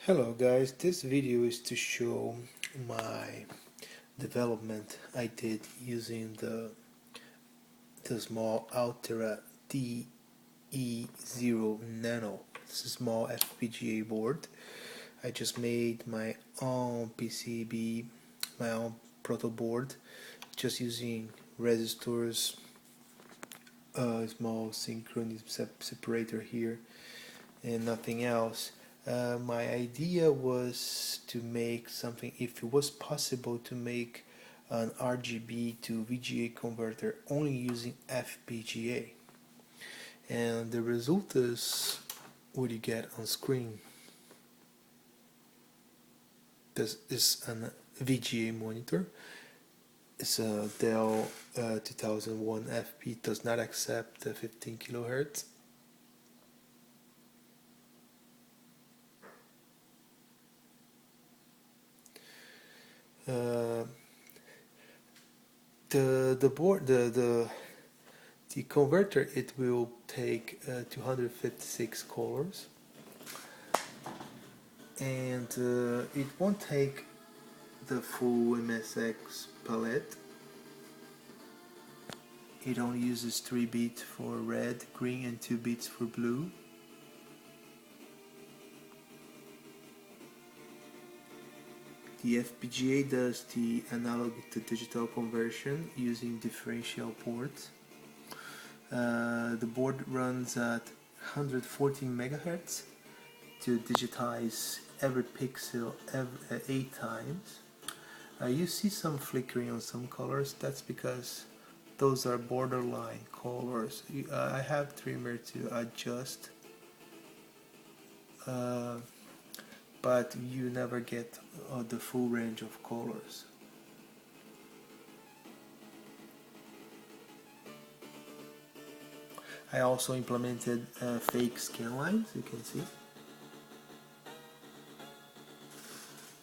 Hello guys, this video is to show my development I did using the small Altera DE0 Nano. It's a small FPGA board. I just made my own PCB, my own proto board, just using resistors, a small synchronous separator here, and nothing else. My idea was to make something, if it was possible, to make an RGB to VGA converter only using FPGA. And the result is what you get on screen. This is an VGA monitor. It's a Dell 2001 FP, does not accept 15 kilohertz. The converter, it will take 256 colors, and it won't take the full MSX palette. It only uses 3 bits for red, green, and 2 bits for blue. The FPGA does the analog to digital conversion using differential ports. The board runs at 114 megahertz to digitize every pixel 8 times. You see some flickering on some colors. That's because those are borderline colors. I have trimmer to adjust, but you never get the full range of colors. I also implemented fake scan lines, you can see,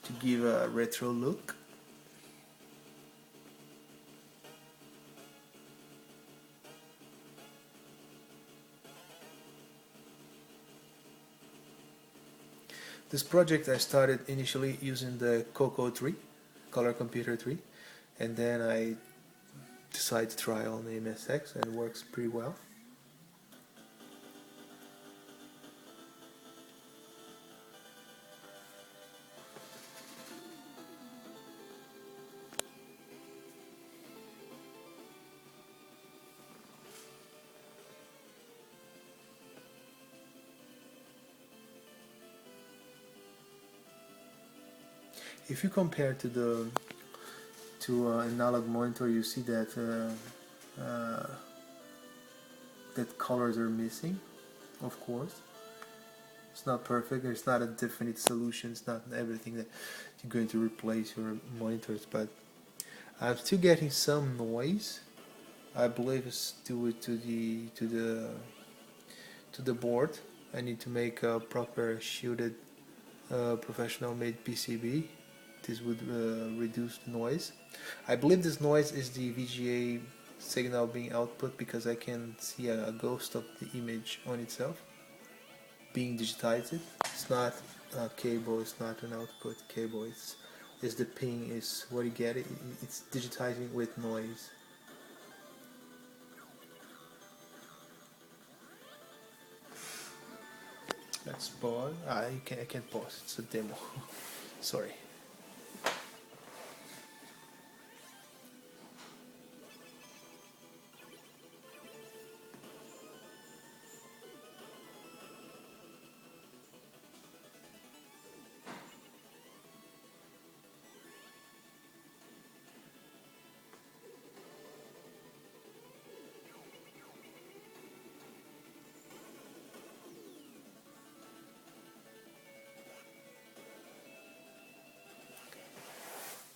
to give a retro look. This project I started initially using the Coco 3, Color Computer 3, and then I decided to try on the MSX, and it works pretty well. If you compare to analog monitor, you see that that colors are missing. Of course, it's not perfect. It's not a definite solution. It's not everything that you're going to replace your monitors. But I'm still getting some noise. I believe it's due to the board. I need to make a proper shielded professional made PCB. This would reduce the noise. I believe this noise is the VGA signal being output, because I can see a ghost of the image on itself being digitized. It's not a cable, it's not an output cable, it's the ping is what you get. It's digitizing with noise. Let's pause. I can't pause, it's a demo. Sorry.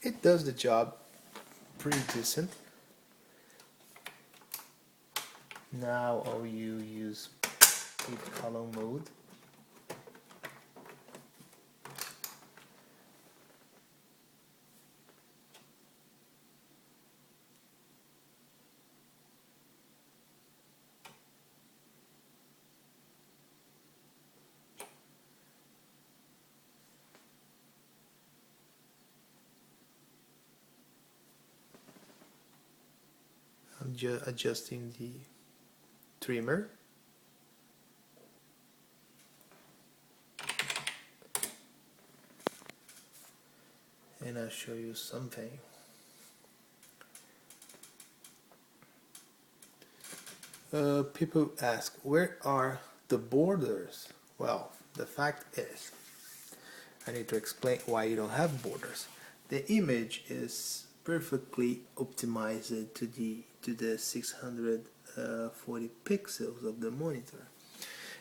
It does the job pretty decent. Now I'll use 8-column mode. adjusting the trimmer. And I'll show you something. People ask, where are the borders? Well, the fact is, I need to explain why you don't have borders. The image is perfectly optimized to the 640 pixels of the monitor.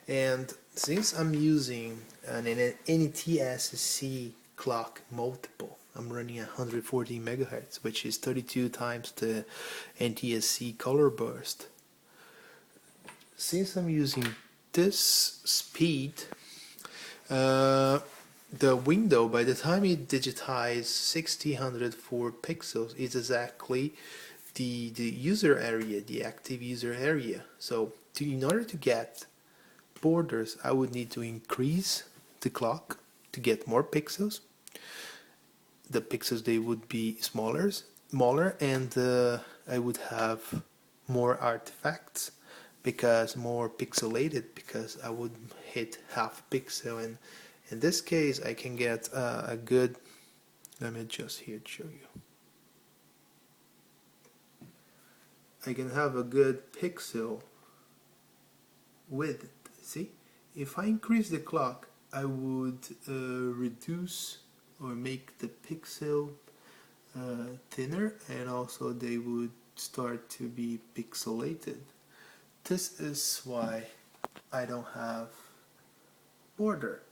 And since I'm using an NTSC clock multiple, I'm running 114 megahertz, which is 32 times the NTSC color burst. Since I'm using this speed, the window, by the time it digitizes 1604 pixels, is exactly the user area, the active user area. So in order to get borders, I would need to increase the clock to get more pixels. The pixels, they would be smaller, and I would have more artifacts, because more pixelated, because I would hit half pixel, and in this case I can get a good, let me just here show you, I can have a good pixel width. See, if I increase the clock, I would reduce or make the pixel thinner, and also they would start to be pixelated. This is why I don't have border.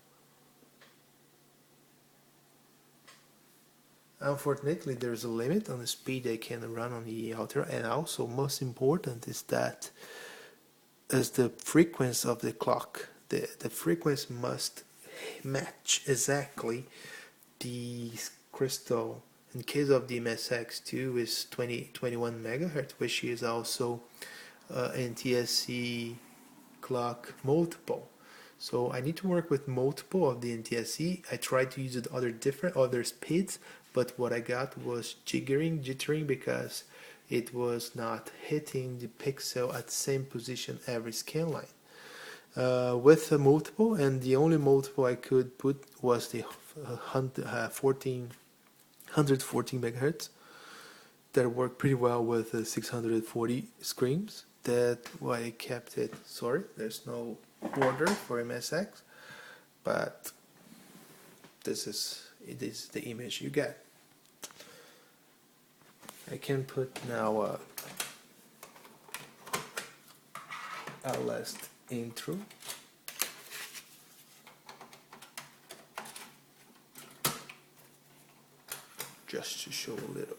Unfortunately, there's a limit on the speed I can run on the router, and also most important is that as the frequency of the clock, the frequency must match exactly the crystal. In case of the MSX2 is 21 megahertz, which is also NTSC clock multiple. So I need to work with multiple of the NTSC. I tried to use other speeds, but what I got was jittering, because it was not hitting the pixel at the same position every scan line. With a multiple, and the only multiple I could put was the 114 megahertz that worked pretty well with 640 screens. That's why I kept it. Sorry, there's no border for MSX, but it is the image you get. I can put now a last intro. Just to show a little.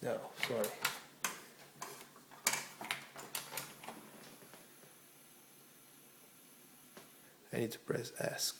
No, sorry. I need to press ask.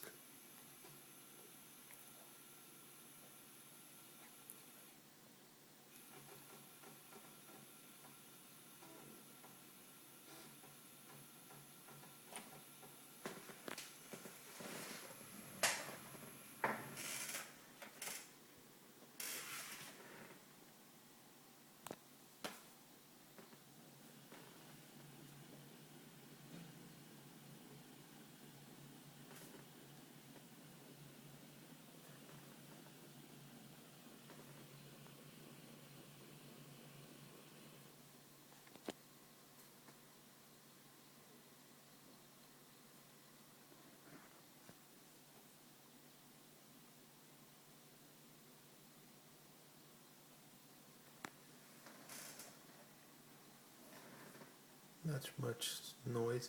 Not much noise.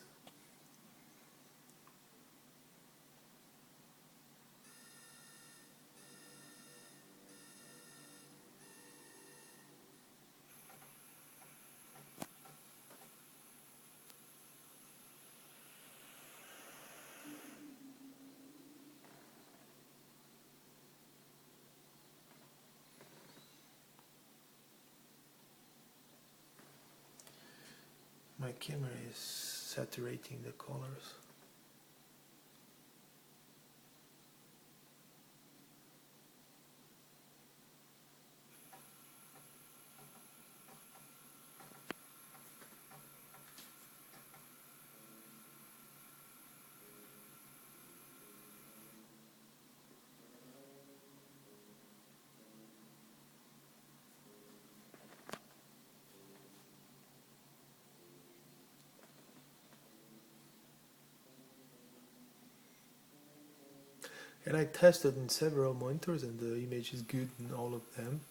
My camera is saturating the colors. And I tested in several monitors and the image is good in all of them.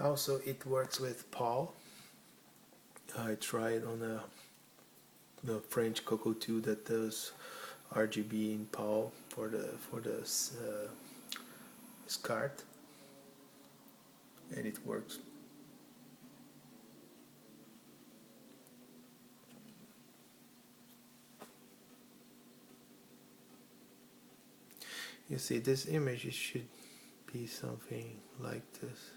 Also, it works with PAL. I tried on the French Coco 2 that does RGB in PAL for the SCART, and it works. You see, this image, it should be something like this.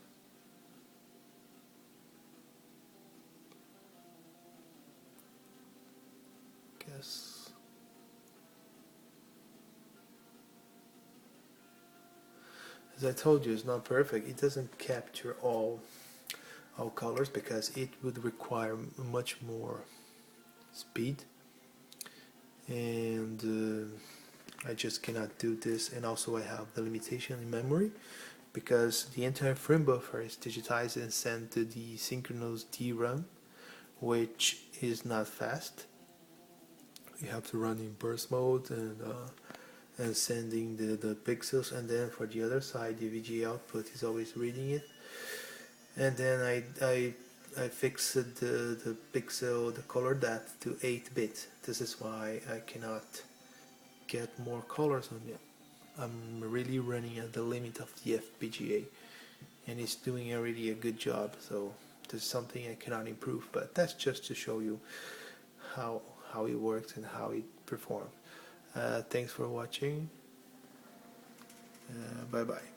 Guess. As I told you, it's not perfect. It doesn't capture all colors because it would require much more speed, and I just cannot do this. And also I have the limitation in memory because the entire frame buffer is digitized and sent to the synchronous DRAM, which is not fast. You have to run in burst mode and sending the pixels, and then for the other side the VGA output is always reading it. And then I fixed the pixel, the color depth to 8-bit. This is why I cannot get more colors on it. I'm really running at the limit of the FPGA, and it's doing already a good job, so there's something I cannot improve, but that's just to show you how it works and how it performs. Thanks for watching. Bye bye.